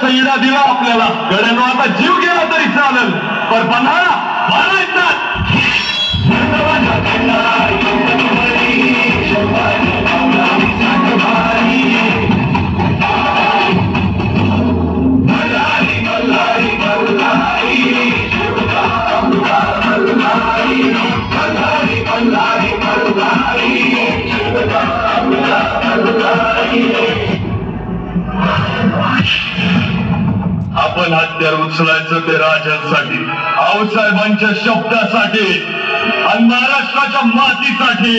वर्षाचा इडा दिला आपल्याला. गड्यानो आता जीव गेला तरी चालेल, पण पन्हाळा मारायचा. आपण हत्यार उचलायचं ते राजांसाठी, आऊसाहेबांच्या शब्दासाठी आणि महाराष्ट्राच्या मातीसाठी.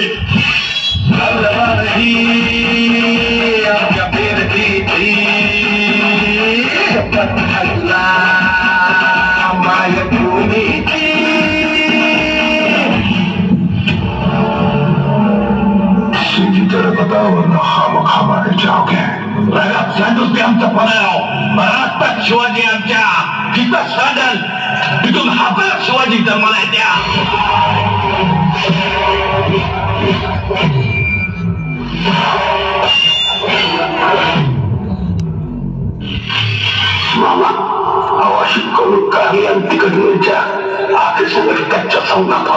हमारे जाओगे आमचा पराव. महाराष्ट्रात शिवाजी आमच्या जिथं साधल तिथून हातात शिवाजी जन्माला येत्या. मामा आवाशी करून काही आणि तिकड मिरच्या आधी सगळे कच्च्या सौनात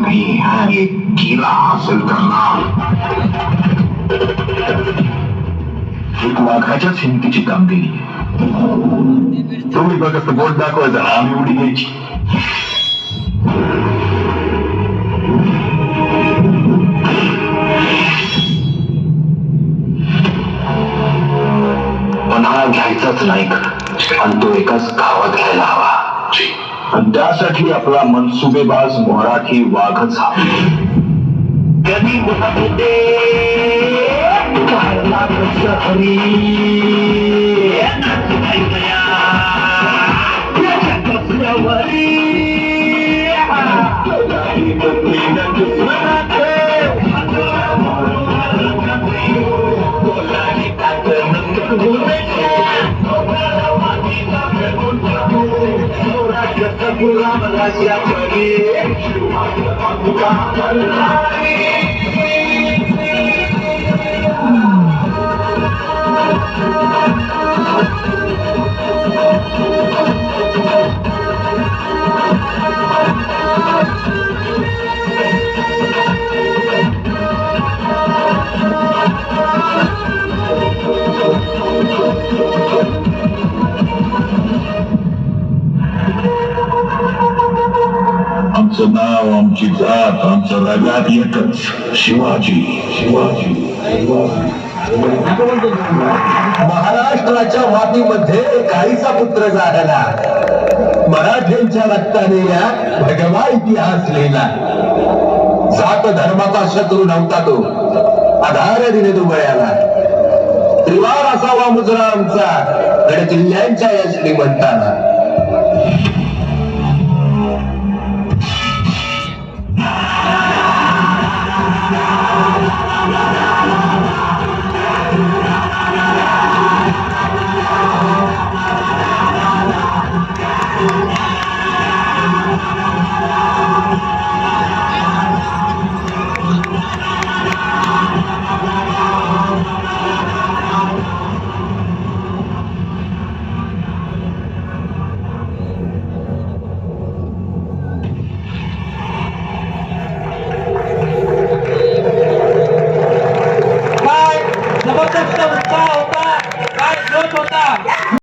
नहीं है, ये किला हासिल करना एक वाघाच्याच हिमतीची कामगिरी. तुम्ही बघत बोट दाखवायचा, आम्ही उडी घ्यायची. पन्हाळा घ्यायचाच नाही आणि तो एकाच गावात घ्यायला हवा. आणि त्यासाठी आपला मनसुबेबाज मराठी वाघच हवा. कधी आमचं नाव, आमची जात, आमचं रगात एकच शिवाजी. शिवाजी महाराष्ट्राच्या मातीमध्ये काहीचा पुत्र झाला. मराठ्यांच्या रक्ताने या भगवा इतिहास लिहिला. जात धर्माचा शत्रू नव्हता तो, आधार दिले तो बळ्याला. त्रिवार असावा मुजरा आमचा गड किल्ल्यांच्या या श्रीमंताला.